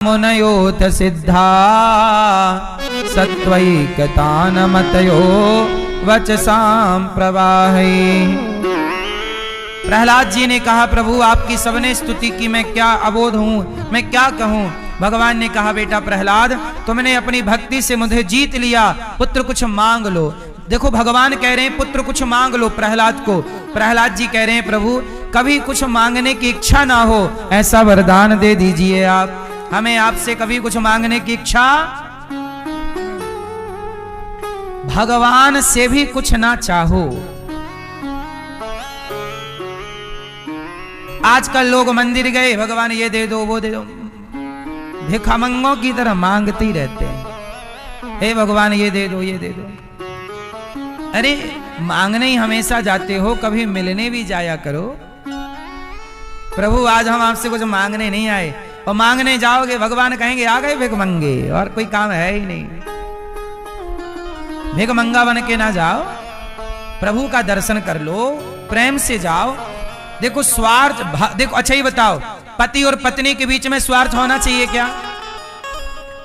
मुनयोथ सिद्धा सत्वैकतानमतयो वचसाम प्रवाहे। प्रहलाद जी ने कहा, प्रभु आपकी सबने स्तुति की, मैं क्या अबोध हूं, मैं क्या कहूं। भगवान ने कहा, बेटा प्रहलाद, तुमने अपनी भक्ति से मुझे जीत लिया, पुत्र कुछ मांग लो। देखो भगवान कह रहे हैं पुत्र कुछ मांग लो प्रहलाद को। प्रहलाद जी कह रहे हैं, प्रभु कभी कुछ मांगने की इच्छा ना हो ऐसा वरदान दे दीजिए आप हमें, आपसे कभी कुछ मांगने की इच्छा। भगवान से भी कुछ ना चाहो। आजकल लोग मंदिर गए, भगवान ये दे दो वो दे दो, भिखामंगों की तरह मांगते ही रहते हैं, हे भगवान ये दे दो ये दे दो। अरे मांगने ही हमेशा जाते हो, कभी मिलने भी जाया करो। प्रभु आज हम आपसे कुछ मांगने नहीं आए, और मांगने जाओगे भगवान कहेंगे आ गए भिखमंगे, और कोई काम है ही नहीं। भिखमंगा बन के ना जाओ, प्रभु का दर्शन कर लो, प्रेम से जाओ। देखो स्वार्थ, देखो अच्छा ही बताओ, पति और पत्नी के बीच में स्वार्थ होना चाहिए क्या?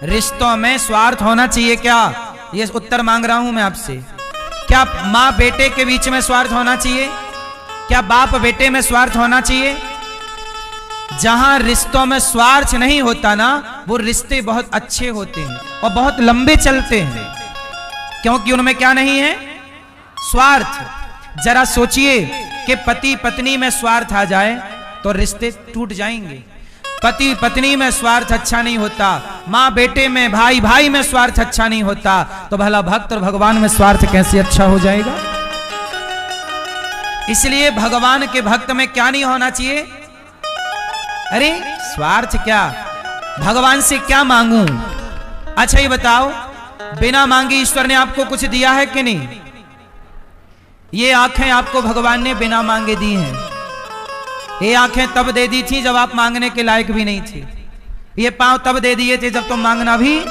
रिश्तों में स्वार्थ होना चाहिए क्या? ये उत्तर मांग रहा हूं मैं आपसे। क्या माँ बेटे के बीच में स्वार्थ होना चाहिए? क्या बाप बेटे में स्वार्थ होना चाहिए? जहां रिश्तों में स्वार्थ नहीं होता ना, वो रिश्ते बहुत अच्छे होते हैं और बहुत लंबे चलते हैं, क्योंकि उनमें क्या नहीं है? स्वार्थ। जरा सोचिए कि पति पत्नी में स्वार्थ आ जाए तो रिश्ते टूट जाएंगे। पति पत्नी में स्वार्थ अच्छा नहीं होता, माँ बेटे में, भाई भाई में स्वार्थ अच्छा नहीं होता, तो भला भक्त और भगवान में स्वार्थ कैसे अच्छा हो जाएगा? इसलिए भगवान के भक्त में क्या नहीं होना चाहिए? अरे स्वार्थ क्या, भगवान से क्या मांगूं? अच्छा ये बताओ, बिना मांगे ईश्वर ने आपको कुछ दिया है कि नहीं? ये आंखें आपको भगवान ने बिना मांगे दी हैं। ये आंखें तब दे दी थी जब आप मांगने के लायक भी नहीं थे। ये पांव तब दे दिए थे जब तुम मांगना भी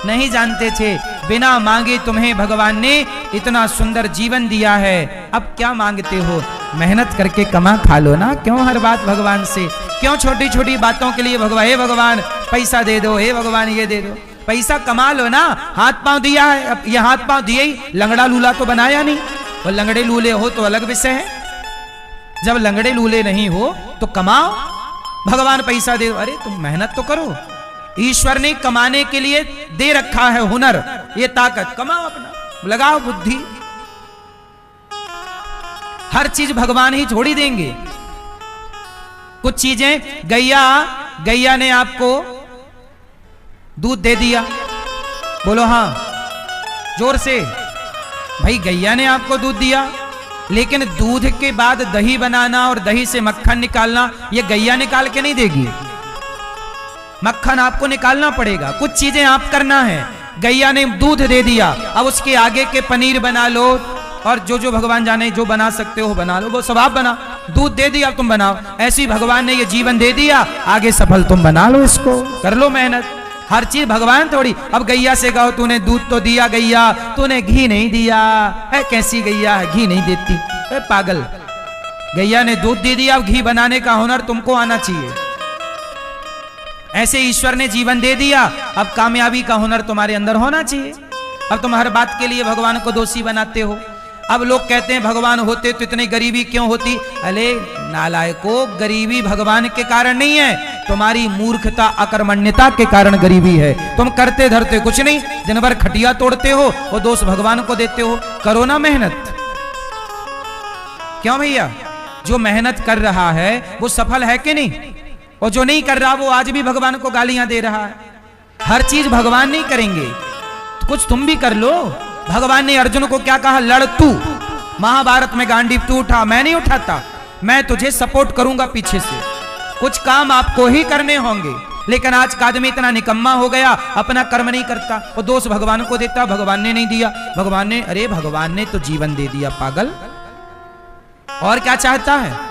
नहीं जानते थे। बिना मांगे तुम्हें भगवान ने इतना सुंदर जीवन दिया है, अब क्या मांगते हो? मेहनत करके कमा खा लो ना, क्यों हर बात भगवान से, क्यों छोटी छोटी बातों के लिए भगवान, हे भगवान पैसा दे दो, हे भगवान ये दे दो। पैसा कमा लो ना, हाथ पांव दिया है, अब ये हाथ पांव दिए ही, लंगड़ा लूला तो बनाया नहीं। और लंगड़े लूले हो तो अलग विषय है, जब लंगड़े लूले नहीं हो तो कमाओ, भगवान पैसा दे दो। अरे तुम मेहनत तो करो, ईश्वर ने कमाने के लिए दे रखा है हुनर, ये ताकत, कमाओ अपना, लगाओ बुद्धि। हर चीज भगवान ही छोड़ी देंगे। कुछ चीजें, गैया ने आपको दूध दे दिया, बोलो हाँ जोर से, भाई गैया ने आपको दूध दिया, लेकिन दूध के बाद दही बनाना और दही से मक्खन निकालना, ये गैया निकाल के नहीं देगी, मक्खन आपको निकालना पड़ेगा। कुछ चीजें आप करना है। गैया ने दूध दे दिया, अब उसके आगे के पनीर बना लो, और जो जो भगवान जाने जो बना सकते हो बना लो, वो सब आप बना। दूध दे दिया तुम बनाओ, ऐसी भगवान ने ये जीवन दे दिया, आगे सफल तुम बना लो, इसको कर लो मेहनत। हर चीज भगवान थोड़ी। अब गैया से कहो तूने दूध तो दिया गैया, तूने घी नहीं दिया है, कैसी गैया है घी नहीं देती, है पागल। गैया ने दूध दे दिया, अब घी बनाने का हुनर तुमको आना चाहिए। ऐसे ईश्वर ने जीवन दे दिया, अब कामयाबी का हुनर तुम्हारे अंदर होना चाहिए। अब तुम हर बात के लिए भगवान को दोषी बनाते हो। अब लोग कहते हैं भगवान होते तो इतनी गरीबी क्यों होती? अरे नालायको, गरीबी भगवान के कारण नहीं है, तुम्हारी मूर्खता अकर्मण्यता के कारण गरीबी है। तुम करते धरते कुछ नहीं, दिन भर खटिया तोड़ते हो, वो दोष भगवान को देते हो। करो ना मेहनत। क्यों भैया? जो मेहनत कर रहा है वो सफल है कि नहीं? और जो नहीं कर रहा वो आज भी भगवान को गालियां दे रहा है। हर चीज भगवान नहीं करेंगे, तो कुछ तुम भी कर लो। भगवान ने अर्जुन को क्या कहा? लड़ तू, महाभारत में गांडीव तू उठा, मैं नहीं उठाता, मैं तुझे सपोर्ट करूंगा पीछे से। कुछ काम आपको ही करने होंगे, लेकिन आज का आदमी इतना निकम्मा हो गया, अपना कर्म नहीं करता, वो दोष भगवान को देता, भगवान ने नहीं दिया, भगवान ने, अरे भगवान ने तो जीवन दे दिया पागल, और क्या चाहता है?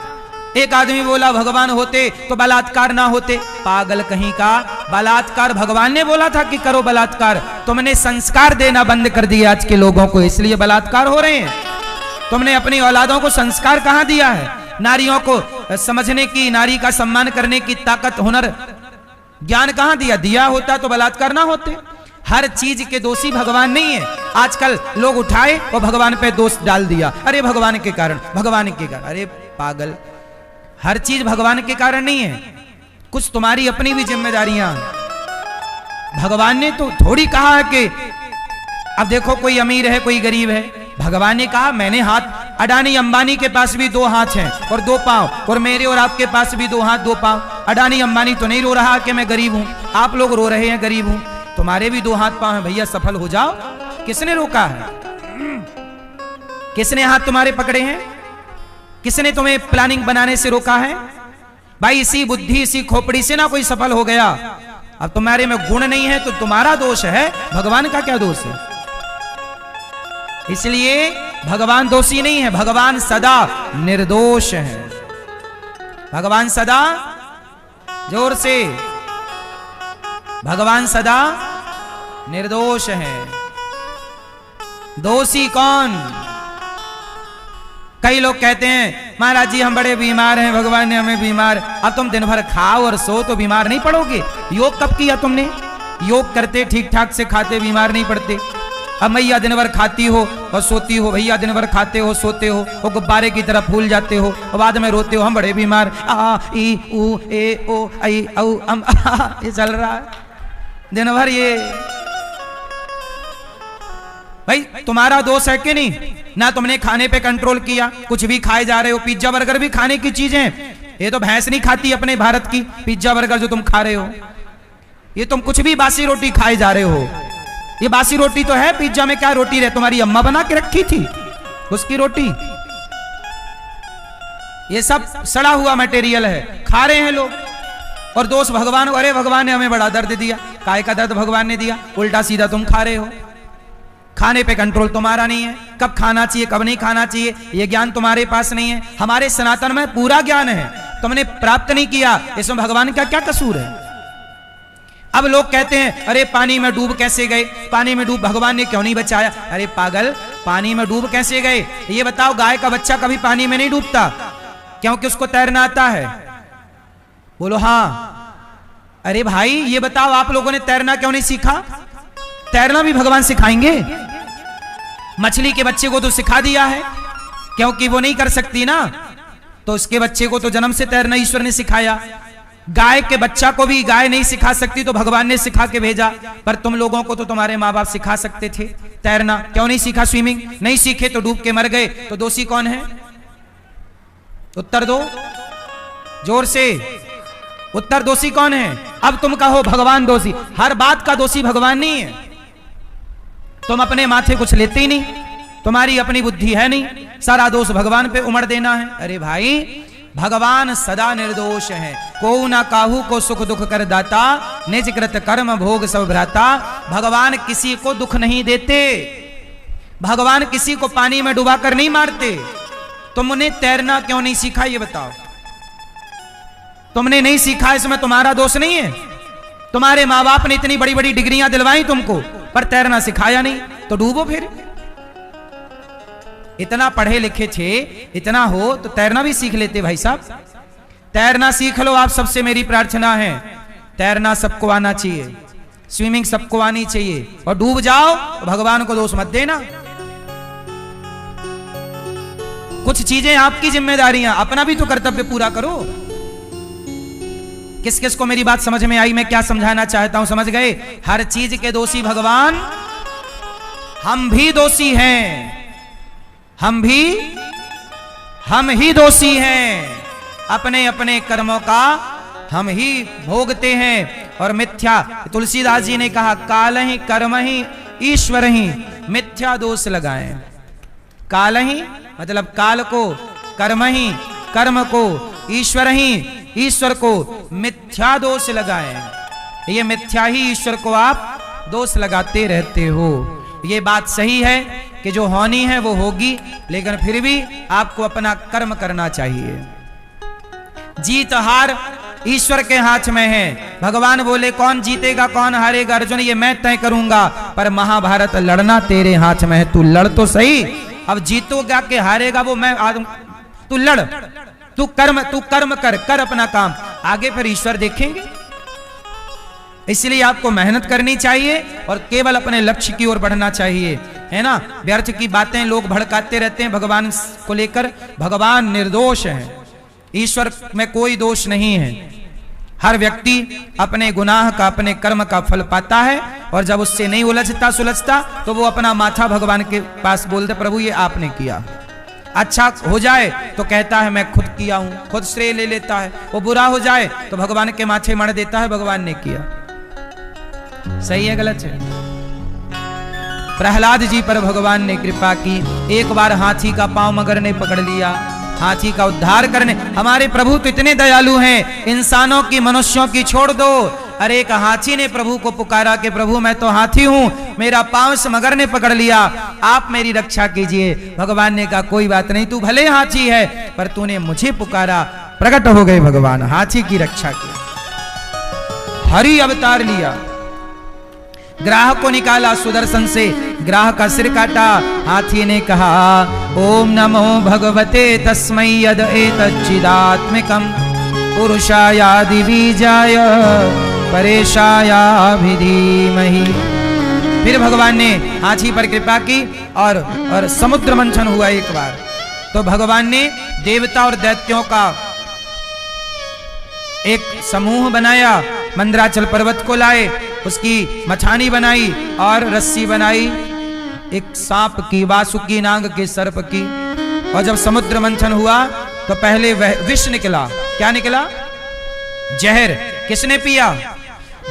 एक आदमी बोला भगवान होते तो बलात्कार ना होते, पागल कहीं का। बलात्कार भगवान ने बोला था कि करो बलात्कार, तुमने संस्कार देना बंद कर दिया आज के लोगों को, इसलिए बलात्कार हो रहे हैं। तुमने अपनी औलादों को संस्कार कहां दिया है? नारियों को समझने की, नारी का सम्मान करने की ताकत, हुनर ज्ञान कहां दिया? दिया होता तो बलात्कार ना होते। हर चीज के दोषी भगवान नहीं है। आजकल लोग उठाए और भगवान पे दोष डाल दिया, अरे भगवान के कारण, भगवान के कारण। अरे पागल, हर चीज भगवान के कारण नहीं है, कुछ तुम्हारी अपनी भी जिम्मेदारियां। भगवान ने तो थोड़ी कहा है कि अब देखो कोई अमीर है कोई गरीब है। भगवान ने कहा मैंने हाथ, अडानी अंबानी के पास भी 2 हाथ हैं और 2 पांव, और मेरे और आपके पास भी 2 हाथ 2 पांव। अडानी अंबानी तो नहीं रो रहा कि मैं गरीब हूं, आप लोग रो रहे हैं गरीब हूं। तुम्हारे भी 2 हाथ पांव हैं भैया, सफल हो जाओ। किसने रोका है? किसने हाथ तुम्हारे पकड़े हैं? किसने तुम्हें प्लानिंग बनाने से रोका है? भाई इसी बुद्धि इसी खोपड़ी से ना कोई सफल हो गया। अब तुम्हारे में गुण नहीं है तो तुम्हारा दोष है, भगवान का क्या दोष है? इसलिए भगवान दोषी नहीं है, भगवान सदा निर्दोष है। भगवान सदा, जोर से, भगवान सदा निर्दोष है। दोषी कौन? कई लोग कहते हैं महाराज जी हम बड़े बीमार हैं, भगवान ने हमें बीमार। अब तुम दिन भर खाओ और सो तो बीमार नहीं पड़ोगे? योग कब किया तुमने? योग करते ठीक ठाक से खाते बीमार नहीं पड़ते। अब मैया दिन भर खाती हो और सोती हो, भैया दिन भर खाते हो सोते हो और गुब्बारे की तरह फूल जाते हो और बाद में रोते हो हम बड़े बीमार। आ ई ऊ ए ओ आई औ अम ये चल रहा है दिन भर। ये भाई तुम्हारा दोष है कि नहीं? ना तुमने खाने पे कंट्रोल किया, कुछ भी खाए जा रहे हो। पिज्जा बर्गर भी खाने की चीजें हैं, ये तो भैंस नहीं खाती अपने भारत की पिज्जा बर्गर जो तुम खा रहे हो। ये तुम कुछ भी बासी रोटी खाए जा रहे हो। ये बासी रोटी तो है, पिज्जा में क्या रोटी रहे? तुम्हारी अम्मा बना के रखी थी उसकी रोटी। ये सब सड़ा हुआ मटेरियल है, खा रहे हैं लोग। और दोष भगवान, अरे भगवान ने हमें बड़ा दर्द दिया। काय का दर्द भगवान ने दिया? उल्टा सीधा तुम खा रहे हो। खाने पे कंट्रोल तुम्हारा नहीं है, कब खाना चाहिए कब नहीं खाना चाहिए ये ज्ञान तुम्हारे पास नहीं है। हमारे सनातन में पूरा ज्ञान है, तुमने प्राप्त नहीं किया, इसमें भगवान का क्या कसूर है? अब लोग कहते हैं अरे पानी में डूब कैसे गए? पानी में डूब भगवान ने क्यों नहीं बचाया? अरे पागल, पानी में डूब कैसे गए ये बताओ। गाय का बच्चा कभी पानी में नहीं डूबता क्योंकि उसको तैरना आता है? बोलो हाँ। अरे भाई ये बताओ आप लोगों ने तैरना क्यों नहीं सीखा? तैरना भी भगवान सिखाएंगे। मछली के बच्चे को तो सिखा दिया है क्योंकि वो नहीं कर सकती ना, तो उसके बच्चे को तो जन्म से तैरना ईश्वर ने सिखाया। गाय के बच्चा को भी गाय नहीं सिखा सकती तो भगवान ने सिखा के भेजा। पर तुम लोगों को तो तुम्हारे माँ बाप सिखा सकते थे तैरना, क्यों नहीं सीखा? स्विमिंग नहीं सीखे तो डूब के मर गए, तो दोषी कौन है? उत्तर दो जोर से, उत्तर दोषी कौन है? अब तुम कहो भगवान दोषी। हर बात का दोषी भगवान नहीं है। तुम अपने माथे कुछ लेते ही नहीं, तुम्हारी अपनी बुद्धि है नहीं, सारा दोष भगवान पे उमड़ देना है। अरे भाई भगवान सदा निर्दोष है। को ना काहू को सुख दुख कर दाता, निज कृत कर्म भोग सब भ्राता। भगवान किसी को दुख नहीं देते, भगवान किसी को पानी में डुबा कर नहीं मारते। तुमने तैरना क्यों नहीं सीखा ये बताओ? तुमने नहीं सीखा, इसमें तुम्हारा दोष नहीं है। तुम्हारे माँ बाप ने इतनी बड़ी बड़ी डिग्रियां दिलवाई तुमको, पर तैरना सिखाया नहीं, तो डूबो फिर। इतना पढ़े लिखे थे, इतना हो तो तैरना भी सीख लेते भाई साहब। तैरना सीख लो, आप सबसे मेरी प्रार्थना है। तैरना सबको आना चाहिए, स्विमिंग सबको आनी चाहिए। और डूब जाओ तो भगवान को दोष मत देना। कुछ चीजें आपकी जिम्मेदारियां, अपना भी तो कर्तव्य पूरा करो। किस किस को मेरी बात समझ में आई? मैं क्या समझाना चाहता हूं, समझ गए? हर चीज के दोषी भगवान, हम भी दोषी हैं, हम ही दोषी हैं। अपने अपने कर्मों का हम ही भोगते हैं। और मिथ्या, तुलसीदास जी ने कहा काल ही कर्म ही ईश्वर ही मिथ्या दोष लगाएं। काल ही मतलब काल को, कर्म ही कर्म को, ईश्वर ही ईश्वर को मिथ्या दोष लगाएं। ये मिथ्या ही ईश्वर को आप दोष लगाते रहते हो। ये बात सही है कि जो होनी है वो होगी, लेकिन फिर भी आपको अपना कर्म करना चाहिए। जीत हार ईश्वर के हाथ में है। भगवान बोले कौन जीतेगा कौन हारेगा अर्जुन ये मैं तय करूंगा, पर महाभारत लड़ना तेरे हाथ में है। तू लड़ तो सही, अब जीतोगा के हारेगा वो मैं तू लड़, तू कर्म कर अपना काम, आगे फिर ईश्वर देखेंगे। इसलिए आपको मेहनत करनी चाहिए और केवल अपने लक्ष्य की ओर बढ़ना चाहिए, है ना। व्यर्थ की बातें लोग भड़काते रहते हैं भगवान को लेकर। भगवान निर्दोष है, ईश्वर में कोई दोष नहीं है। हर व्यक्ति अपने गुनाह का, अपने कर्म का फल पाता है, और जब उससे नहीं उलझता सुलझता तो वो अपना माथा भगवान के पास बोलते, प्रभु ये आपने किया। अच्छा हो जाए तो कहता है मैं खुद किया हूं, खुद श्रेय ले लेता है। वो बुरा हो जाए तो भगवान के माथे मढ़ देता है, भगवान ने किया। सही है गलत है? प्रहलाद जी पर भगवान ने कृपा की। एक बार हाथी का पांव मगर ने पकड़ लिया, हाथी का उद्धार करने। हमारे प्रभु तो इतने दयालु हैं, इंसानों की, मनुष्यों की छोड़ दो। अरे एक हाथी ने प्रभु को पुकारा कि प्रभु मैं तो हाथी हूं, मेरा पांव से मगर ने पकड़ लिया, आप मेरी रक्षा कीजिए। भगवान ने कहा कोई बात नहीं, तू भले हाथी है पर तूने मुझे पुकारा। प्रकट हो गए भगवान, हाथी की रक्षा की, हरि अवतार लिया। ग्राह को निकाला सुदर्शन से, ग्राह का सिर काटा। हाथी ने कहा ओम नमो भगवते तस्मै यद एतच्चिदात्मिकं पुरुषायादि बीजाय परेशाया धीमहि। फिर भगवान ने हाथी पर कृपा की और समुद्र मंथन हुआ एक बार। तो भगवान ने देवता और दैत्यों का एक समूह बनाया, मंदराचल पर्वत को लाए, उसकी मछानी बनाई और रस्सी बनाई, एक सांप की, वासुकी नाग के, सर्प की। और जब समुद्र मंथन हुआ तो पहले वह विष निकला। क्या निकला? जहर। किसने पिया?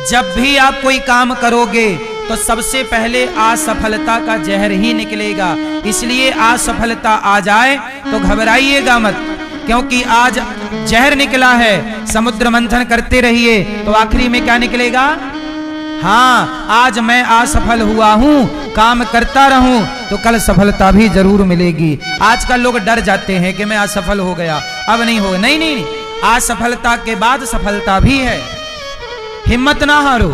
जब भी आप कोई काम करोगे तो सबसे पहले असफलता का जहर ही निकलेगा। इसलिए असफलता आ जाए तो घबराइएगा मत, क्योंकि आज जहर निकला है। समुद्र मंथन करते रहिए तो आखिरी में क्या निकलेगा? हाँ, आज मैं असफल हुआ हूं, काम करता रहूं तो कल सफलता भी जरूर मिलेगी। आजकल लोग डर जाते हैं कि मैं असफल हो गया, अब नहीं होगा। नहीं नहीं नहीं, असफलता के बाद सफलता भी है। हिम्मत ना हारो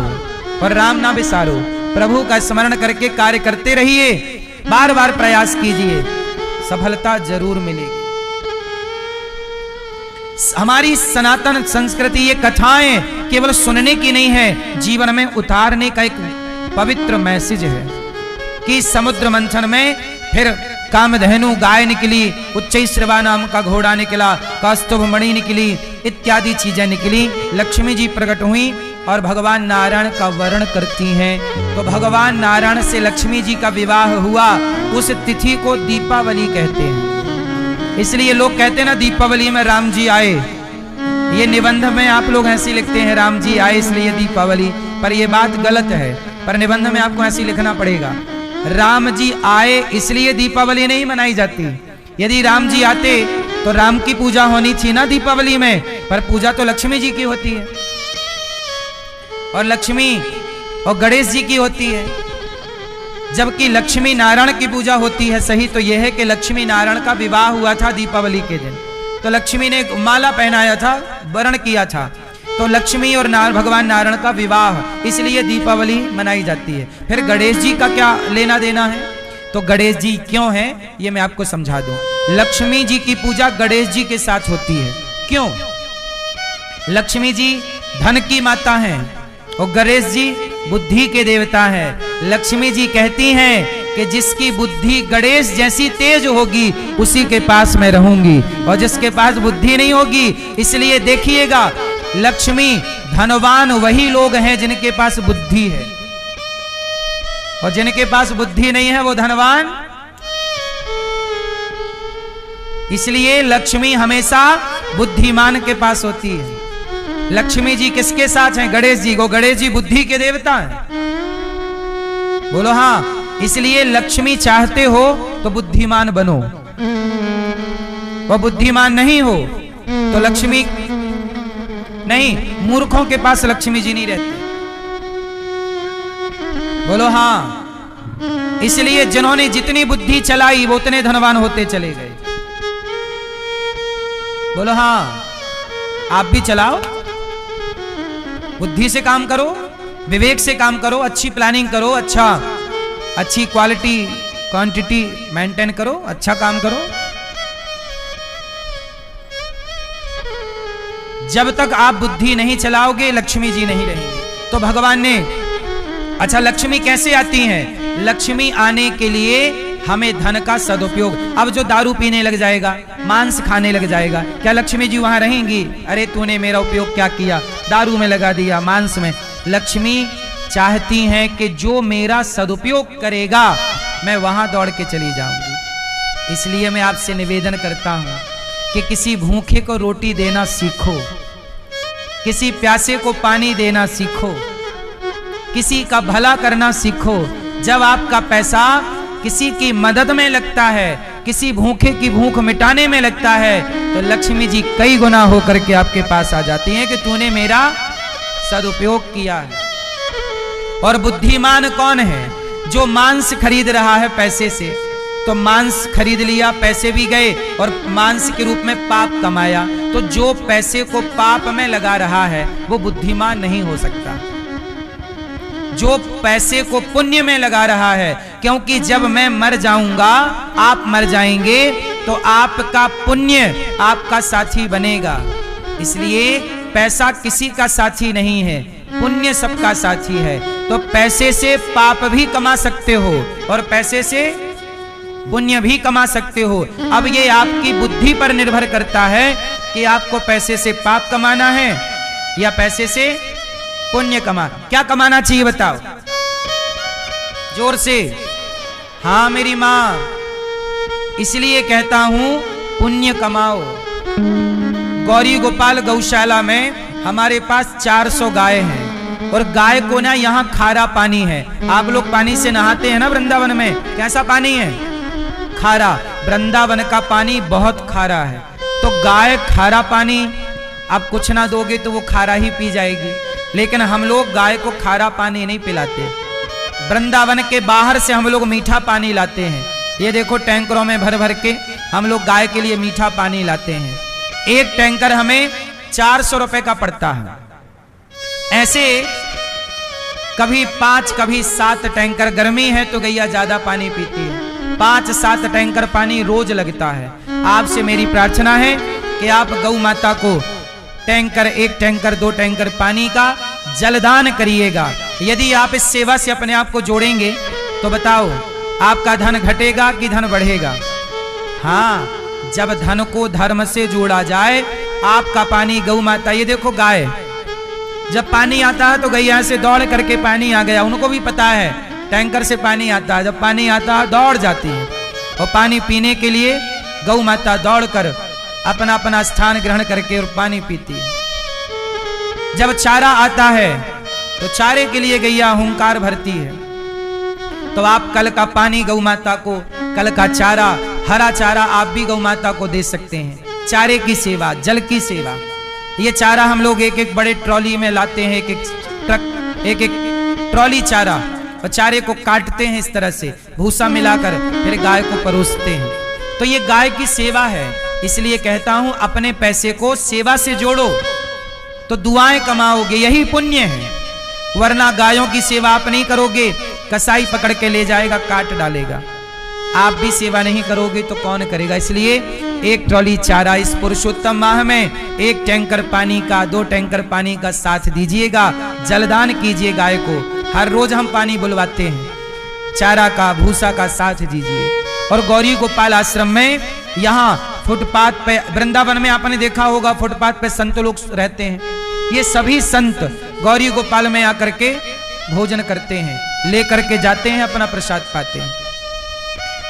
और राम ना बिसारो, प्रभु का स्मरण करके कार्य करते रहिए, बार बार प्रयास कीजिए, सफलता जरूर मिलेगी। हमारी सनातन संस्कृति, ये कथाएं केवल सुनने की नहीं है, जीवन में उतारने का एक पवित्र मैसेज है। कि समुद्र मंथन में फिर कामधेनु गाय निकली, उच्चैश्रवा नाम का घोड़ा निकला, कौस्तुभ मणि निकली, इत्यादि चीजें निकली। लक्ष्मी जी प्रकट हुई और भगवान नारायण का वर्ण करती हैं। तो भगवान नारायण से लक्ष्मी जी का विवाह हुआ, उस तिथि को दीपावली कहते हैं। इसलिए लोग कहते हैं ना दीपावली में राम जी आए। ये निबंध में आप लोग ऐसे लिखते हैं राम जी आए इसलिए दीपावली, पर यह बात गलत है। पर निबंध में आपको ऐसे लिखना पड़ेगा, राम जी आए इसलिए दीपावली नहीं मनाई जाती। यदि राम जी आते तो राम की पूजा होनी थी ना दीपावली में, पर पूजा तो लक्ष्मी जी की होती है, और लक्ष्मी और गणेश जी की होती है। जबकि लक्ष्मी नारायण की पूजा होती है। सही तो यह है कि लक्ष्मी नारायण का विवाह हुआ था दीपावली के दिन, तो लक्ष्मी ने माला पहनाया था, वरण किया था, तो लक्ष्मी और भगवान नारायण का विवाह, इसलिए दीपावली मनाई जाती है। फिर गणेश जी का क्या लेना देना है? तो गणेश जी क्यों है ये मैं आपको समझा दूं। लक्ष्मी जी की पूजा गणेश जी के साथ होती है। क्यों? लक्ष्मी जी धन की माता हैं और गणेश जी बुद्धि के देवता हैं। लक्ष्मी जी कहती हैं कि जिसकी बुद्धि गणेश जैसी तेज होगी उसी के पास मैं रहूंगी, और जिसके पास बुद्धि नहीं होगी। इसलिए देखिएगा, लक्ष्मी धनवान वही लोग हैं जिनके पास बुद्धि है, और जिनके पास बुद्धि नहीं है वो धनवान। इसलिए लक्ष्मी हमेशा बुद्धिमान के पास होती है। लक्ष्मी जी किसके साथ हैं? गणेश जी को। गणेश जी बुद्धि के देवता हैं, बोलो हाँ। इसलिए लक्ष्मी चाहते हो तो बुद्धिमान बनो, वो बुद्धिमान नहीं हो तो लक्ष्मी नहीं। मूर्खों के पास लक्ष्मी जी नहीं रहती, बोलो हाँ। इसलिए जिन्होंने जितनी बुद्धि चलाई वो उतने धनवान होते चले गए, बोलो हाँ। आप भी चलाओ, बुद्धि से काम करो, विवेक से काम करो, अच्छी प्लानिंग करो, अच्छी क्वालिटी क्वांटिटी मेंटेन करो, अच्छा काम करो। जब तक आप बुद्धि नहीं चलाओगे लक्ष्मी जी नहीं रहेंगे। तो भगवान ने, अच्छा लक्ष्मी कैसे आती हैं? लक्ष्मी आने के लिए हमें धन का सदुपयोग। अब जो दारू पीने लग जाएगा, मांस खाने लग जाएगा, क्या लक्ष्मी जी वहां रहेंगी? अरे तूने मेरा उपयोग क्या किया, दारू में लगा दिया, मांस में। लक्ष्मी चाहती हैं कि जो मेरा सदुपयोग करेगा मैं वहां दौड़ के चली जाऊंगी। इसलिए मैं आपसे निवेदन करता हूं कि किसी भूखे को रोटी देना सीखो, किसी प्यासे को पानी देना सीखो, किसी का भला करना सीखो। जब आपका पैसा किसी की मदद में लगता है, किसी भूखे की भूख मिटाने में लगता है, तो लक्ष्मी जी कई गुना होकर के आपके पास आ जाती हैं कि तूने मेरा सदुपयोग किया है। और बुद्धिमान कौन है? जो मांस खरीद रहा है पैसे से, तो मांस खरीद लिया, पैसे भी गए और मांस के रूप में पाप कमाया। तो जो पैसे को पाप में लगा रहा है वो बुद्धिमान नहीं हो सकता। जो पैसे को पुण्य में लगा रहा है, क्योंकि जब मैं मर जाऊंगा, आप मर जाएंगे, तो आपका पुण्य आपका साथी बनेगा। इसलिए पैसा किसी का साथी नहीं है, पुण्य सबका साथी है। तो पैसे से पाप भी कमा सकते हो और पैसे से पुण्य भी कमा सकते हो। अब ये आपकी बुद्धि पर निर्भर करता है कि आपको पैसे से पाप कमाना है या पैसे से पुण्य क्या कमाना चाहिए बताओ जोर से। हाँ मेरी माँ, इसलिए कहता हूं पुण्य कमाओ। गौरी गोपाल गौशाला में हमारे पास 400 गाय हैं और गाय को ना यहाँ खारा पानी है। आप लोग पानी से नहाते हैं ना वृंदावन में, कैसा पानी है? खारा। वृंदावन का पानी बहुत खारा है। तो गाय खारा पानी आप कुछ ना दोगे तो वो खारा ही पी जाएगी, लेकिन हम लोग गाय को खारा पानी नहीं पिलाते। वृंदावन के बाहर से हम लोग मीठा पानी लाते हैं। ये देखो टैंकरों में भर भर के हम लोग गाय के लिए मीठा पानी लाते हैं। एक टैंकर हमें 400 रुपए का पड़ता है। ऐसे कभी 5 कभी 7 टैंकर, गर्मी है तो गैया ज्यादा पानी पीती है, 5-7 टैंकर पानी रोज लगता है। आपसे मेरी प्रार्थना है कि आप गौ माता को टैंकर, 1 टैंकर 2 टैंकर पानी का जलदान करिएगा। यदि आप इस सेवा से अपने आप को जोड़ेंगे तो बताओ आपका धन घटेगा कि धन बढ़ेगा? हाँ, जब धन को धर्म से जोड़ा जाए, आपका पानी गौ माता, ये देखो गाय, जब पानी आता है तो गैया से दौड़ करके पानी आ गया, उनको भी पता है टैंकर से पानी आता है। जब पानी आता है दौड़ जाती है और पानी पीने के लिए गौ माता दौड़कर अपना अपना स्थान ग्रहण करके और पानी पीती है। जब चारा आता है तो चारे के लिए गैया हुंकार भरती है। तो आप कल का पानी गौ माता को, कल का चारा, हरा चारा आप भी गौ माता को दे सकते हैं। चारे की सेवा, जल की सेवा। ये चारा हम लोग एक एक बड़े ट्रॉली में लाते हैं, एक एक ट्रक, एक एक ट्रॉली चारा, और चारे को काटते हैं इस तरह से, भूसा मिलाकर फिर गाय को परोसते हैं। तो ये गाय की सेवा है। इसलिए कहता हूं अपने पैसे को सेवा से जोड़ो तो दुआएं कमाओगे, यही पुण्य है। वरना गायों की सेवा आप नहीं करोगे, कसाई पकड़ के ले जाएगा, काट डालेगा। आप भी सेवा नहीं करोगे तो कौन करेगा? इसलिए 1 ट्रॉली चारा इस पुरुषोत्तम माह में 1 टैंकर पानी का, 2 टैंकर पानी का साथ दीजिएगा, जलदान कीजिए गाय को। हर रोज हम पानी बुलवाते हैं, चारा का, भूसा का साथ दीजिए। और गौरी गोपाल आश्रम में यहाँ फुटपाथ पे, वृंदावन में आपने देखा होगा फुटपाथ पे संत लोग रहते हैं। ये सभी संत गौरी गोपाल में आकर के भोजन करते हैं, लेकर के जाते हैं, अपना प्रसाद पाते हैं।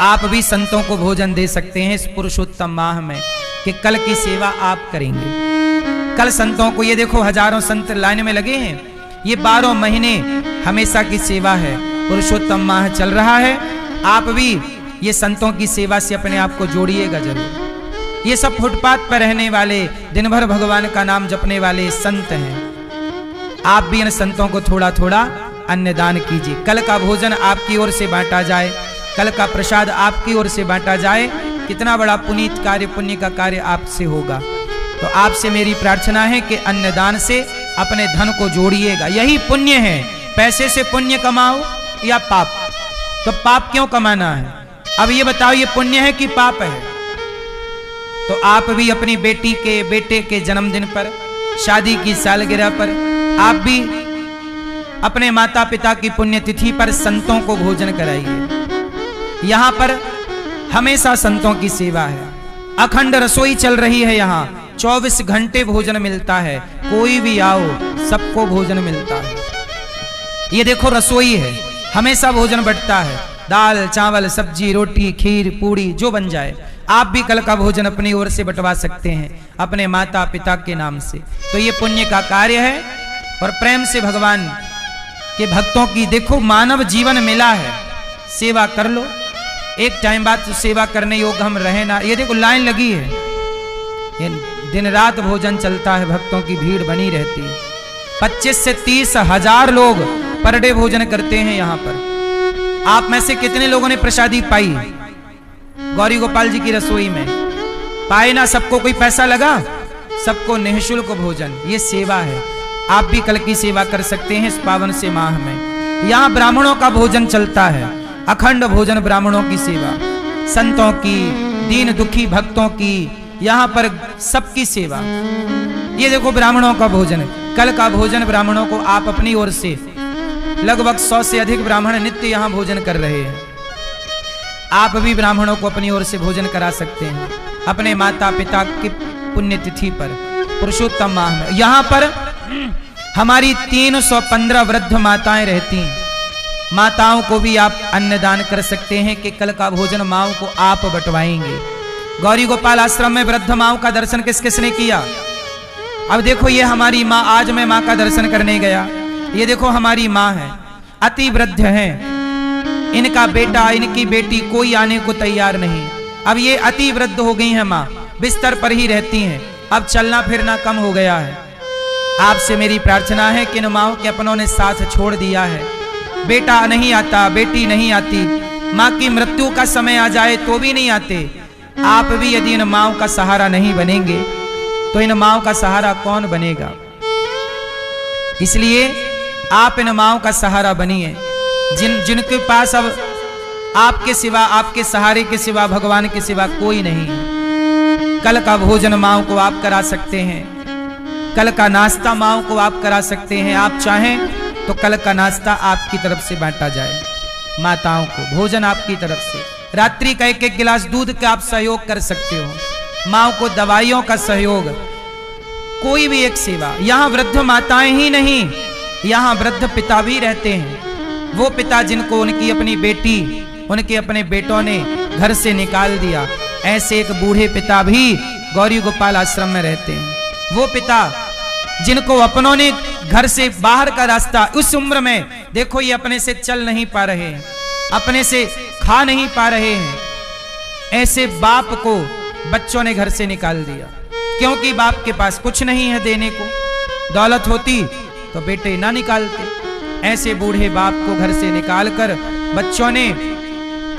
आप भी संतों को भोजन दे सकते हैं इस पुरुषोत्तम माह में कि कल की सेवा आप करेंगे। कल संतों को, ये देखो हजारों संत लाइन में लगे हैं, ये 12 महीने हमेशा की सेवा है। पुरुषोत्तम माह चल रहा है, आप भी ये संतों की सेवा से अपने आप को जोड़िएगा जरूर। ये सब फुटपाथ पर रहने वाले, दिन भर भगवान का नाम जपने वाले संत हैं। आप भी इन संतों को थोड़ा थोड़ा अन्नदान कीजिए। कल का भोजन आपकी ओर से बांटा जाए, कल का प्रसाद आपकी ओर से बांटा जाए, कितना बड़ा पुनीत कार्य, पुण्य का कार्य आपसे होगा। तो आपसे मेरी प्रार्थना है कि अन्नदान से अपने धन को जोड़िएगा, यही पुण्य है। पैसे से पुण्य कमाओ या पाप? तो पाप क्यों कमाना है? अब ये बताओ, ये पुण्य है कि पाप है? तो आप भी अपनी बेटी के, बेटे के जन्मदिन पर, शादी की सालगिरह पर आप भी अपने माता पिता की पुण्यतिथि पर संतों को भोजन कराइए। यहाँ पर हमेशा संतों की सेवा है, अखंड रसोई चल रही है, यहाँ 24 घंटे भोजन मिलता है, कोई भी आओ सबको भोजन मिलता है। ये देखो रसोई है, हमेशा भोजन बंटता है, दाल चावल सब्जी रोटी खीर पूड़ी जो बन जाए। आप भी कल का भोजन अपनी ओर से बंटवा सकते हैं अपने माता पिता के नाम से। तो ये पुण्य का कार्य है और प्रेम से भगवान के भक्तों की देखो मानव जीवन मिला है, सेवा कर लो। एक टाइम बाद तो सेवा करने योग्य हम रहे ना। ये देखो लाइन लगी है, ये दिन रात भोजन चलता है, भक्तों की भीड़ बनी रहती है। 25 से 30 हजार लोग पर डे भोजन करते हैं यहाँ पर। आप में से कितने लोगों ने प्रसादी पाई गौरी गोपाल जी की रसोई में? पाए ना? सबको कोई पैसा लगा? सबको निःशुल्क भोजन, ये सेवा है। आप भी कल की सेवा कर सकते हैं इस पावन से माह में। यहाँ ब्राह्मणों का भोजन चलता है, अखंड भोजन, ब्राह्मणों की सेवा, संतों की, दीन दुखी भक्तों की, यहाँ पर सबकी सेवा। ये देखो ब्राह्मणों का भोजन, कल का भोजन ब्राह्मणों को आप अपनी ओर से लगभग 100 से अधिक ब्राह्मण नित्य यहाँ भोजन कर रहे हैं। आप भी ब्राह्मणों को अपनी ओर से भोजन करा सकते हैं अपने माता पिता की पुण्यतिथि पर, पुरुषोत्तम माह में। यहाँ पर हमारी 315 वृद्ध माताएं रहती हैं। माताओं को भी आप अन्नदान कर सकते हैं कि कल का भोजन माओं को आप बंटवाएंगे। गौरी गोपाल आश्रम में वृद्ध माओं का दर्शन किस किसने किया? अब देखो ये हमारी माँ, आज मैं माँ का दर्शन करने गया, ये देखो हमारी माँ है, अति वृद्ध है, इनका बेटा इनकी बेटी कोई आने को तैयार नहीं। अब ये अति वृद्ध हो गई हैं माँ, बिस्तर पर ही रहती हैं, अब चलना फिरना कम हो गया है। आपसे मेरी प्रार्थना है कि इन माओं के अपनों ने साथ छोड़ दिया है, बेटा नहीं आता, बेटी नहीं आती, माँ की मृत्यु का समय आ जाए तो भी नहीं आते। आप भी यदि इन माओं का सहारा नहीं बनेंगे तो इन माओं का सहारा कौन बनेगा? इसलिए आप इन माओं का सहारा बनिए, जिनके पास अब आपके सिवा, आपके सहारे के सिवा, भगवान के सिवा कोई नहीं है। कल का भोजन माओं को आप करा सकते हैं, कल का नाश्ता माओं को आप करा सकते हैं। आप चाहें तो कल का नाश्ता आपकी तरफ से बांटा जाए, माताओं को भोजन आपकी तरफ से। रात्रि का 1-1 गिलास दूध का आप सहयोग कर सकते हो, माओं को दवाइयों का सहयोग, कोई भी एक सेवा। यहाँ वृद्ध माताएं ही नहीं, यहाँ वृद्ध पिता भी रहते हैं। वो पिता जिनको उनकी अपनी बेटी, उनके अपने बेटों ने घर से निकाल दिया, ऐसे एक बूढ़े पिता भी गौरी गोपाल आश्रम में रहते हैं। वो पिता जिनको अपनों ने घर से बाहर का रास्ता, उस उम्र में देखो ये अपने से चल नहीं पा रहे हैं, अपने से खा नहीं पा रहे हैं, ऐसे बाप को बच्चों ने घर से निकाल दिया, क्योंकि बाप के पास कुछ नहीं है देने को। दौलत होती तो बेटे ना निकालते। ऐसे बूढ़े बाप को घर से निकालकर बच्चों ने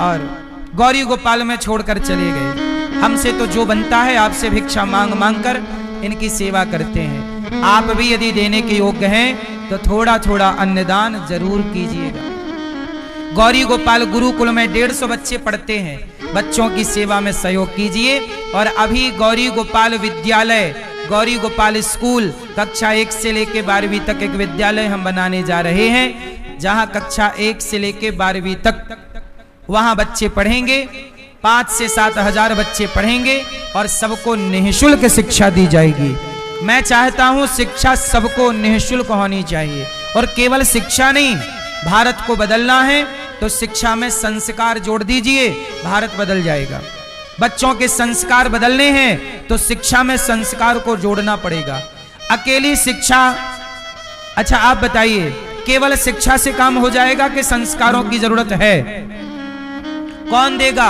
और गौरी गोपाल में छोड़कर चले गए। हमसे तो जो बनता है आपसे भिक्षा मांग मांग कर इनकी सेवा करते हैं। आप भी यदि देने के योग्य हैं तो थोड़ा थोड़ा अन्नदान जरूर कीजिएगा। गौरी गोपाल गुरुकुल में 150 बच्चे पढ़ते हैं, बच्चों की सेवा में सहयोग कीजिए। और अभी गौरी गोपाल विद्यालय, गौरी गोपाल स्कूल कक्षा 1 से लेके 12वीं तक एक विद्यालय हम बनाने जा रहे हैं, जहां कक्षा 1 से लेके 12वीं तक वहां बच्चे पढ़ेंगे। 5 से 7 हजार बच्चे पढ़ेंगे और सबको निःशुल्क शिक्षा दी जाएगी। मैं चाहता हूं शिक्षा सबको निःशुल्क होनी चाहिए, और केवल शिक्षा नहीं, भारत को बदलना है तो शिक्षा में संस्कार जोड़ दीजिए, भारत बदल जाएगा। बच्चों के संस्कार बदलने हैं तो शिक्षा में संस्कार को जोड़ना पड़ेगा। अकेली शिक्षा, अच्छा आप बताइए, केवल शिक्षा से काम हो जाएगा कि संस्कारों की जरूरत है? कौन देगा?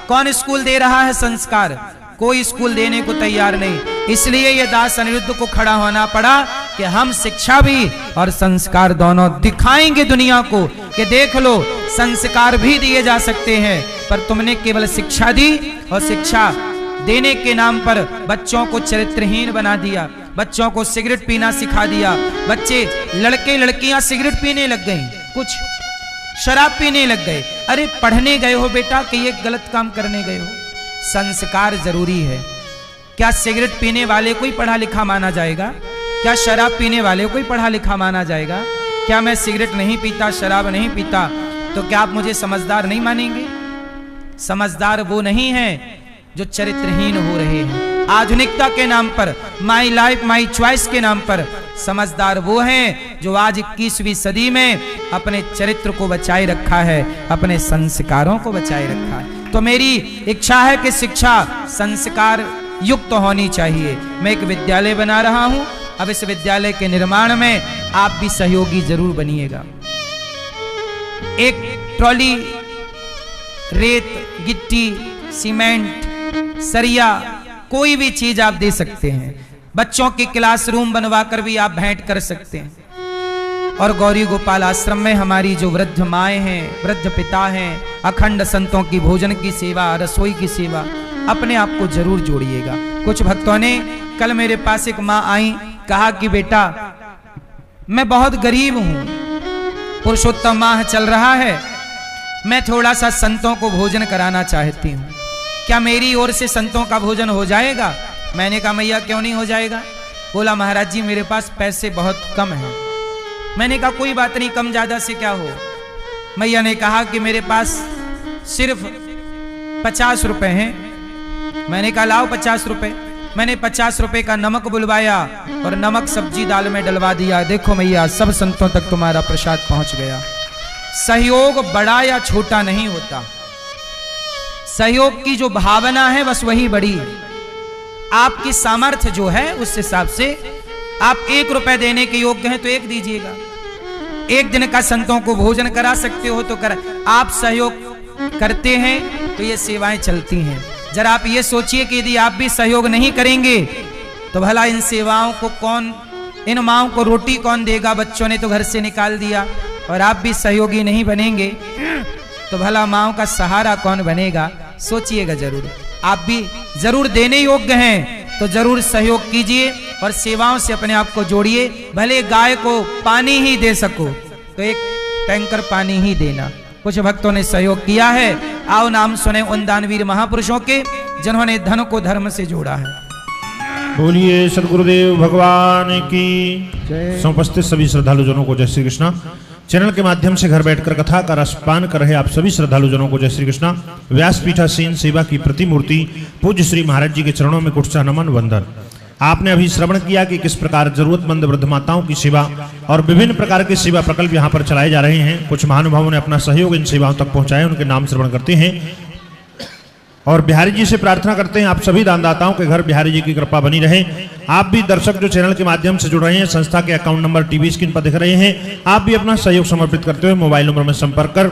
कौन स्कूल दे रहा है संस्कार? कोई स्कूल देने को तैयार नहीं। इसलिए ये दास अनिरुद्ध को खड़ा होना पड़ा कि हम शिक्षा भी और संस्कार दोनों दिखाएंगे दुनिया को कि देख लो संस्कार भी दिए जा सकते हैं। पर तुमने केवल शिक्षा दी और शिक्षा देने के नाम पर बच्चों को चरित्रहीन बना दिया, बच्चों को सिगरेट पीना सिखा दिया। बच्चे, लड़के लड़कियां सिगरेट पीने लग गई, कुछ शराब पीने लग गए। अरे पढ़ने गए हो बेटा कि ये गलत काम करने गए हो? संस्कार जरूरी है। क्या सिगरेट पीने वाले कोई पढ़ा लिखा माना जाएगा? क्या शराब पीने वाले कोई पढ़ा लिखा माना जाएगा? क्या मैं सिगरेट नहीं पीता, शराब नहीं पीता, तो क्या आप मुझे समझदार नहीं मानेंगे? समझदार वो नहीं है जो चरित्रहीन हो रहे हैं। आधुनिकता के नाम पर, माई लाइफ माई चॉइस के नाम पर समझदार वो हैं जो आज 21वीं सदी में अपने चरित्र को बचाए रखा है, अपने संस्कारों को बचाए रखा है। तो मेरी इच्छा है कि शिक्षा संस्कार युक्त होनी चाहिए। मैं एक विद्यालय बना रहा हूं। अब इस विद्यालय के निर्माण में आप भी सहयोगी जरूर बनिएगा। एक ट्रॉली रेत, गिट्टी, सीमेंट, सरिया, कोई भी चीज आप दे सकते हैं। बच्चों के क्लासरूम बनवाकर भी आप भेंट कर सकते हैं। और गौरी गोपाल आश्रम में हमारी जो वृद्ध माएँ हैं, वृद्ध पिता हैं, अखंड संतों की भोजन की सेवा, रसोई की सेवा, अपने आप को जरूर जोड़िएगा। कुछ भक्तों ने कल मेरे पास एक माँ आई, कहा कि बेटा मैं बहुत गरीब हूं, पुरुषोत्तम माह चल रहा है, मैं थोड़ा सा संतों को भोजन कराना चाहती हूं, क्या मेरी ओर से संतों का भोजन हो जाएगा? मैंने कहा मैया क्यों नहीं हो जाएगा? बोला महाराज जी मेरे पास पैसे बहुत कम हैं। मैंने कहा कोई बात नहीं, कम ज्यादा से क्या हो। मैया ने कहा कि मेरे पास सिर्फ 50 रुपए हैं। मैंने कहा लाओ 50 रुपए। मैंने 50 रुपए का नमक बुलवाया और नमक सब्जी दाल में डलवा दिया। देखो मैया सब संतों तक तुम्हारा प्रसाद पहुंच गया। सहयोग बड़ा या छोटा नहीं होता, सहयोग की जो भावना है बस वही बड़ी है। आपकी सामर्थ्य जो है उस हिसाब से आप 1 रुपए देने के योग्य हैं तो 1 दीजिएगा। 1 दिन का संतों को भोजन करा सकते हो तो कर। आप सहयोग करते हैं तो ये सेवाएं चलती हैं। जरा आप ये सोचिए कि यदि आप भी सहयोग नहीं करेंगे तो भला इन सेवाओं को कौन, इन माओं को रोटी कौन देगा? बच्चों ने तो घर से निकाल दिया। और आप भी सहयोगी नहीं बनेंगे तो भला माओं का सहारा कौन बनेगा? सोचिएगा जरूर। आप भी जरूर देने योग्य हैं तो जरूर सहयोग कीजिए और सेवाओं से अपने आप को जोड़िए। भले गाय को पानी ही दे सको तो 1 टैंकर पानी ही देना। कुछ भक्तों ने सहयोग किया है। आओ नाम सुने उन दानवीर महापुरुषों के जिन्होंने धन को धर्म से जोड़ा है। बोलिए सदगुरुदेव भगवान की उपस्थित सभी श्रद्धालु जनों को जय श्री कृष्णा। चैनल के माध्यम से घर बैठकर कथा का रसपान कर रहे आप सभी श्रद्धालु जनों को जय श्री कृष्णा। व्यासपीठासीन सेवा की प्रतिमूर्ति पूज्य श्री महाराज जी के चरणों में कुटचा नमन वंदन। आपने अभी श्रवण किया कि किस प्रकार जरूरतमंद वृद्ध माताओं की सेवा और विभिन्न प्रकार के सेवा प्रकल्प यहाँ पर चलाए जा रहे हैं। कुछ महानुभावों ने अपना सहयोग इन सेवाओं तक पहुंचाया, उनके नाम श्रवण करते हैं और बिहारी जी से प्रार्थना करते हैं आप सभी दानदाताओं के घर बिहारी जी की कृपा बनी रहे। आप भी दर्शक जो चैनल के माध्यम से जुड़ रहे हैं, संस्था के अकाउंट नंबर टीवी स्क्रीन पर दिख रहे हैं, आप भी अपना सहयोग समर्पित करते हुए मोबाइल नंबर में संपर्क कर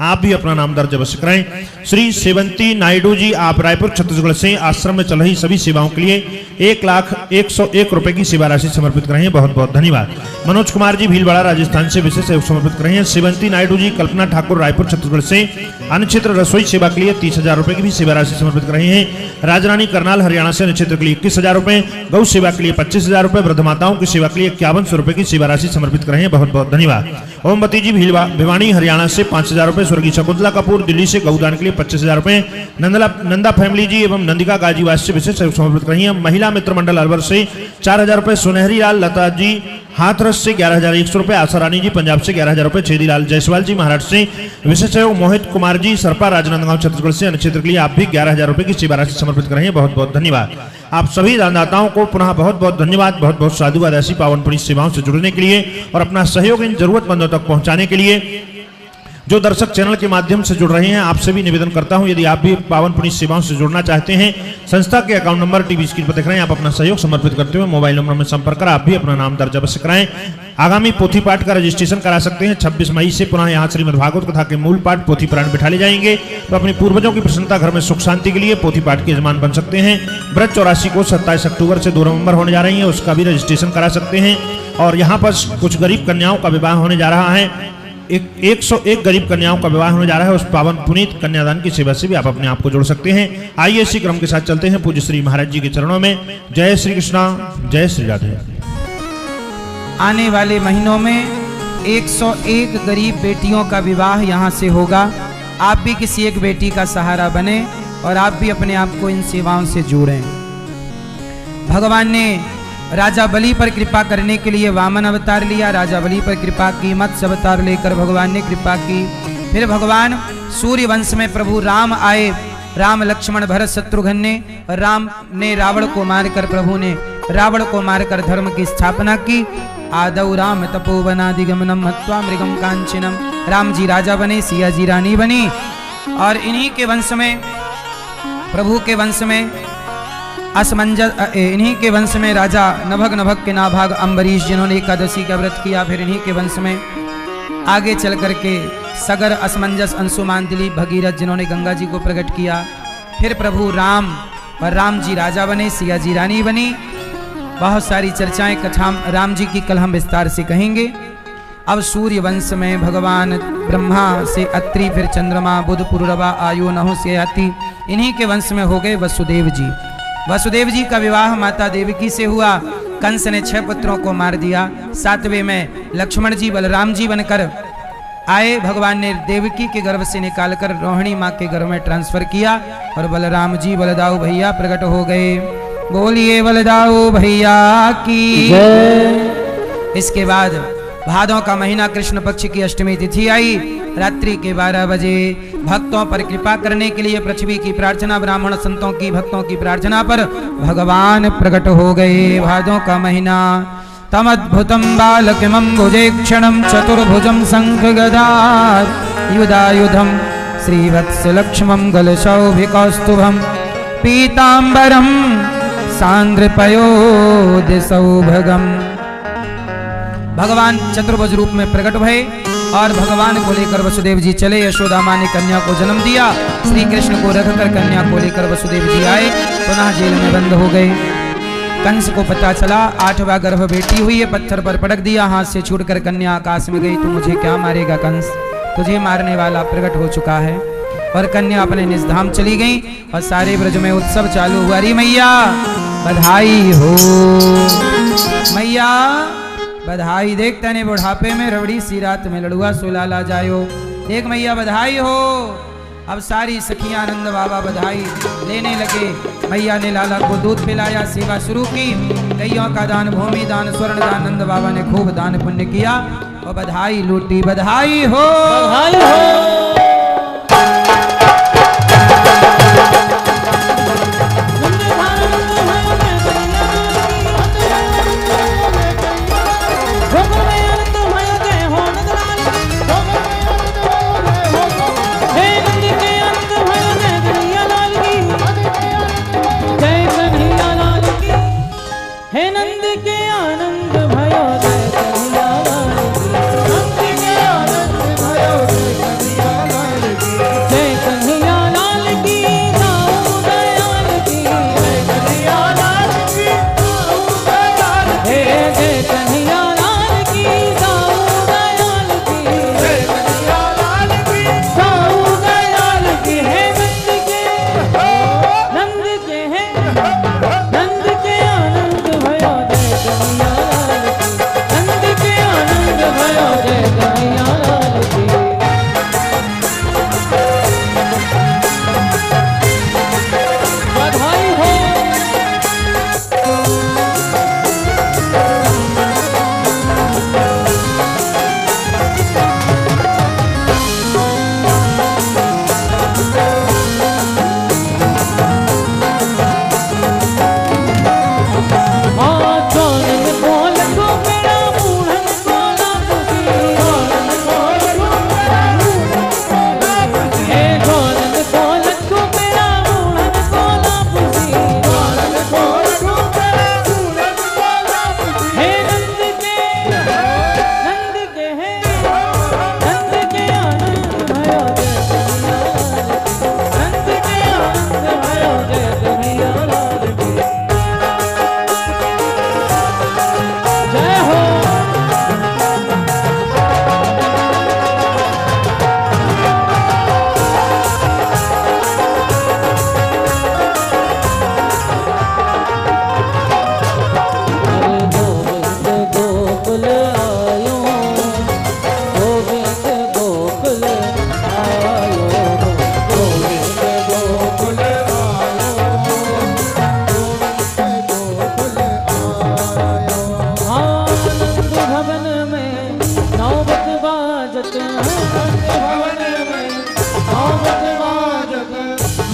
आप भी अपना नाम दर्ज अवश्य कराएं। श्री सेवंती नायडू जी, आप रायपुर छत्तीसगढ़ से आश्रम में चल रही सभी सेवाओं के लिए 1,01,01 रुपए की सेवा राशि समर्पित कर रहे हैं, बहुत बहुत धन्यवाद। मनोज कुमार जी भीलवाड़ा राजस्थान से विशेष सहयोग समर्पित कर रहे हैं। सेवंती नायडू जी, कल्पना ठाकुर रायपुर छत्तीसगढ़ से अनुक्षेत्र रसोई सेवा के लिए 30,000 रुपए की भी सेवा राशि समर्पित कर रहे हैं। राजरानी करनाल हरियाणा से अनुक्षेत्र के लिए 21,000 रुपए, गौ सेवा के लिए 25,000 रुपए, वृद्ध माताओं की सेवा के लिए 5100 रुपए की सेवा राशि समर्पित कर रहे हैं, बहुत बहुत धन्यवाद। ओमवती जी भिवानी हरियाणा से 5,000 रुपए, स्वर्गीय शकुंतला कपूर दिल्ली से गौदान के लिए 25,000 रुपए, नंदा फैमिली जी एवं नंदिका गाजीवास से विशेष सहयोग समर्पित कर रही है। महिला मित्र मंडल अलवर से 4,000 रुपए, सुनहरी लाल लता जी हाथरस से 11,100 रुपए, आशा रानी जी पंजाब से 11,000 रुपए, छेदीलाल जायसवाल जी महाराष्ट्र से विशेष सहयोग, मोहित कुमार जी सरपा राजनांदगांव छत्तीसगढ़ से अनुक्षेत्र के लिए आप भी 11,000 रुपए की सेवा राशि समर्पित कर रहे हैं, बहुत बहुत धन्यवाद। आप सभी दानदाताओं को पुनः बहुत बहुत धन्यवाद, बहुत बहुत साधुवाद ऐसी पावन पुण्य सेवाओं से जुड़ने के लिए और अपना सहयोग इन जरूरतमंदों तक पहुंचाने के लिए। जो दर्शक चैनल के माध्यम से जुड़ रहे हैं आपसे भी निवेदन करता हूं, यदि आप भी पावन पुण्य सेवाओं से जुड़ना चाहते हैं, संस्था के अकाउंट नंबर टीवी स्क्रीन पर दिख रहे हैं, आप अपना सहयोग समर्पित करते हुए मोबाइल नंबर में संपर्क कर आप भी अपना नाम दर्ज अवश्य कराएं। आगामी पोथी पाठ का रजिस्ट्रेशन करा सकते हैं। 26 मई से पुनः यहाँ श्रीमद् भागवत कथा के मूल पाठ पोथी पुराण बिठाले जाएंगे, तो अपने पूर्वजों की प्रसन्नता घर में सुख शांति के लिए पोथी पाठ के यजमान बन सकते हैं। व्रत 84 को 27 अक्टूबर से 2 नवंबर होने जा रही है, उसका भी रजिस्ट्रेशन करा सकते हैं। और यहाँ पर कुछ गरीब कन्याओं का विवाह होने जा रहा है, 101 गरीब कन्याओं का विवाह होने जा रहा है, उस पावन पुनीत कन्यादान की सेवा से भी आप अपने आप को जोड़ सकते हैं। आइए इसी क्रम के साथ चलते हैं पूज्य श्री महाराज जी के चरणों में। जय श्री कृष्णा, जय श्री राधे। आने वाले महीनों में 101 गरीब बेटियों का विवाह यहाँ से होगा। आप भी किसी एक बेटी का सहारा बने और आप भी अपने आप को इन सेवाओं से जोड़ें। भगवान ने राजा बलि पर कृपा करने के लिए वामन अवतार लिया। राजा बलि पर कृपा की, मत्स्य अवतार लेकर भगवान ने कृपा की। फिर भगवान सूर्य वंश में प्रभु राम आए। राम लक्ष्मण भरत शत्रुघ्न ने, राम ने रावण को मारकर, प्रभु ने रावण को मारकर धर्म की स्थापना की। आदौ राम तपोवनादिगमनम हत्वा मृगम कांचनम। राम जी राजा बने, सिया जी रानी बनी। और इन्हीं के वंश में, प्रभु के वंश में इन्हीं के वंश में राजा नभग के नाभाग अम्बरीश, जिन्होंने एकादशी का व्रत किया। फिर इन्हीं के वंश में आगे चल करके सगर, असमंजस, अंशुमान, दिलीप, भगीरथ, जिन्होंने गंगा जी को प्रकट किया। फिर प्रभु राम और राम जी राजा बने, सिया जी रानी बनी। बहुत सारी चर्चाएं कथा राम जी की कल हम विस्तार से कहेंगे। अब सूर्य वंश में भगवान ब्रह्मा से अत्रि, फिर चंद्रमा, बुध, पुरुरवा, आयु, नहुष से अति। इन्हीं के वंश में हो गए वसुदेव जी। वसुदेव जी का विवाह माता देवकी से हुआ। कंस ने 6 पुत्रों को मार दिया। 7वें में लक्ष्मण जी बलराम जी बनकर आए। भगवान ने देवकी के गर्भ से निकालकर रोहिणी माँ के गर्भ में ट्रांसफर किया और बलराम जी बलदाऊ भैया प्रकट हो गए। बोलिए बलदाऊ भैया की। इसके बाद भादों का महीना कृष्ण पक्ष की अष्टमी तिथि आई। रात्रि के 12 बजे भक्तों पर कृपा करने के लिए पृथ्वी की प्रार्थना, ब्राह्मण संतों की, भक्तों की प्रार्थना पर भगवान प्रकट हो गए। भादों का महीना तमद्भुतम बालकिमं भुजेक्षणं चतुर्भुजं शंख गदार युधायुधं श्रीवत्स लक्ष्मं गलशौभिकौस्तुभं पीतांबरं सांद्रपयोधि सौभगम। भगवान चतुर्भुज रूप में प्रकट भये और भगवान को लेकर वसुदेव जी चले। यशोदा माँ ने कन्या को जन्म दिया। श्री कृष्ण को रखकर कन्या को लेकर वसुदेव जी आए, पुनः जेल में बंद हो गए। कंस को पता चला 8वां गर्भ बेटी हुई है, पत्थर पर पटक दिया। हाथ से छूटकर कन्या आकाश में गई। तू मुझे क्या मारेगा कंस, तुझे मारने वाला प्रकट हो चुका है। और कन्या अपने निज धाम चली गई और सारे ब्रज में उत्सव चालू हुआ। अरे मैया बधाई हो, मैया बधाई। देख तने बुढ़ापे में रबड़ी सी रात में लड़ुआ सुलाला जायो। देख मैया बधाई हो। अब सारी सखियां आनंद बाबा बधाई लेने लगे। मैया ने लाला को दूध पिलाया, सेवा शुरू की। कईयों का दान, भूमि दान, स्वर्ण दान, नंद बाबा ने खूब दान पुण्य किया और बधाई लूटी। बधाई हो, बधाई हो। भयो जय कन्हैया लाल की।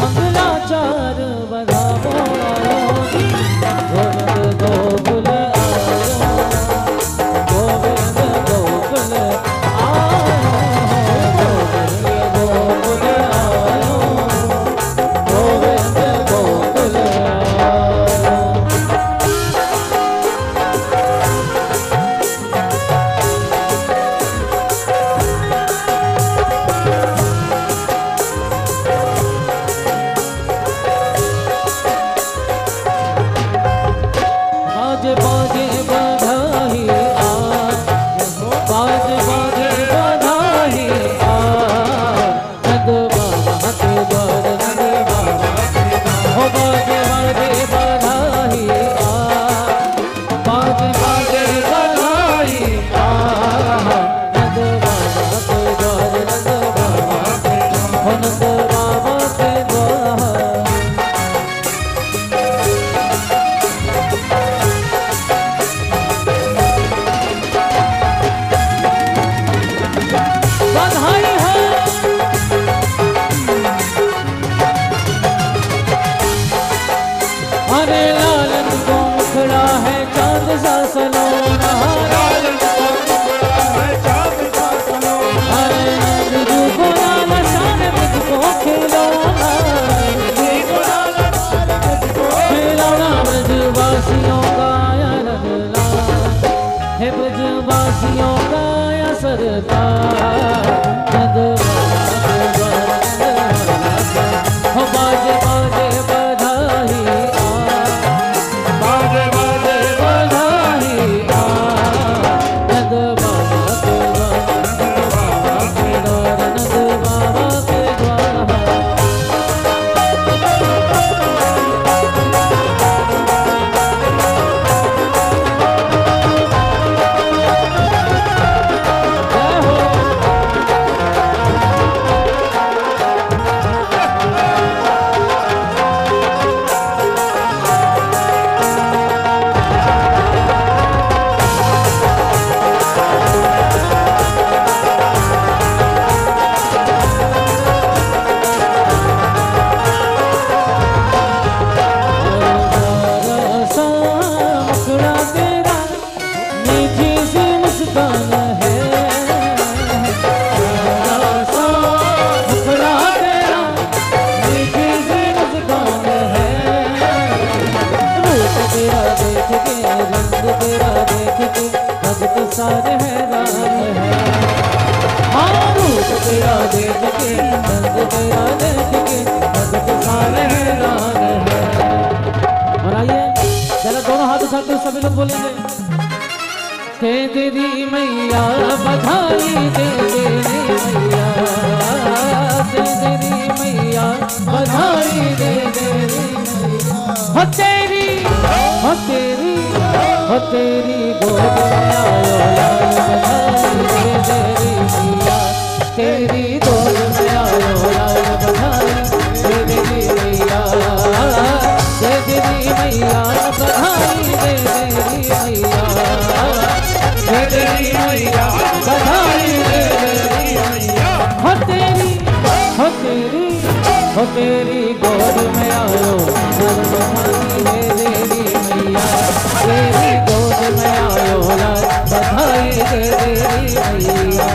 मंगलाचार बधावो गोविंद गोकुल आयो गोविंद गोकुल आयो गोविंद गोकुल आयो गोविंद गोकुल आयो। बाजे बाजे बधाई आ बाजे बाजे बधाई आ नंद बाबा के द्वार नंद बाबा हो बाजे बाजे बधाई आ बाजे बाजे बधाई आ नंद बाबा के द्वार नंद बाबा हो नंद बाबा के द्वार। बधाई हो हरे लालन को मुखड़ा है चांद सा सलोना लालन को मुखड़ा है चांद सा सलोना हरे नंद को लाल शान मुझको खिलौना खिलौना ब्रजवासियों का या रंगला है ब्रजवासियों का या सरदार नंद बाबा के द्वार हो बाजे बाजे बधाई आ बाजे बाजे बधाई आ नंद बाबा के द्वार नंद बाबा के द्वार। जय हो मुखड़ा तेरा मीठी सी मुस्कान है मुखड़ा तेरा मीठी सी मुस्कान है रूप तेरा देख के रंग तेरा देख के भगत सारे हैरान है हाँ रूप तेरा देख के रंग तेरा देख के भगत सारे हैरान है। और आइए चलो दोनों हाथ उठाते हुए सभी लोग बोलेंगे हे तेरी मैया बधाई दे तेरी मैया दे तेरी मैया बधाई दे तेरी मैया हो तेरी हो तेरी हो तेरी गोद में आयो लाल बधाई दे तेरी मैया तेरी गोद में आयो लाल बधाई दे तेरी मैया दे तेरी मैया बधाई दे तेरी मैया दे तेरी मैया बधाई दे तेरी मैया हो तेरी हो तेरी गोद में आयो लाल बधाई दे तेरी मैया तेरी गोद में आयो लाल बधाई दे तेरी मैया।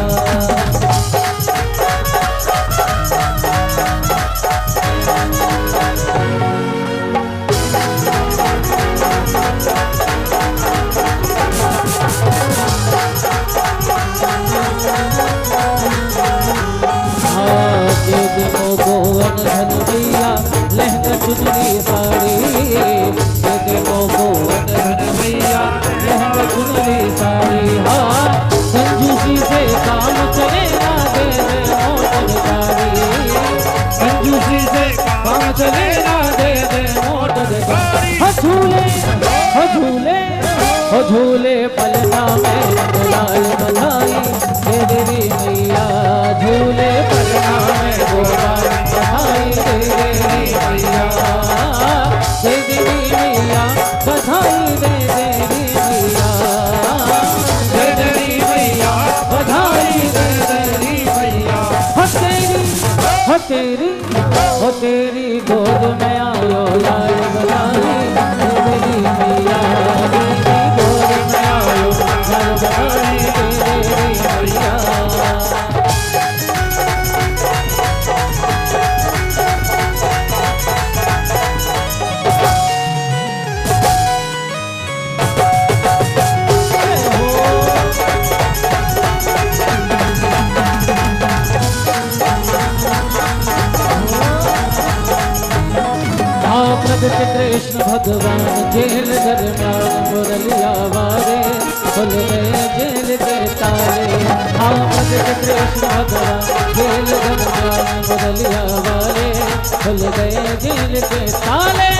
मोगोवन धन भैया लहंगा चुनरी साड़ी दे मोगोवन धन भैया लहंगा चुनरी साड़ी हाँ कंजूसी से काम चलेगा दे दे मोटर गाड़ी कंजूसी से काम चलेगा दे दे मोटर गाड़ी हो झूले हो झूले हो झूले पलना में लाल बधाई दे तेरी मैया झूले पलना में गोपाल बधाई दे तेरी मैया दे तेरी मैया बधाई दे तेरी मैया दे तेरी मैया बधाई दे तेरी मैया। तेरी गोद में आयो लाल बलारी मेरी मैया, तेरी गोद में आयो लाल बलारी मेरी मैया। प्रगट कृष्ण भगवान जेल दरमियान मुरलिया वारे खुल गए जेल के ताले। हाँ प्रगट कृष्ण भगवान जेल दरमियान मुरलिया वारे खुल गए जेल के ताले।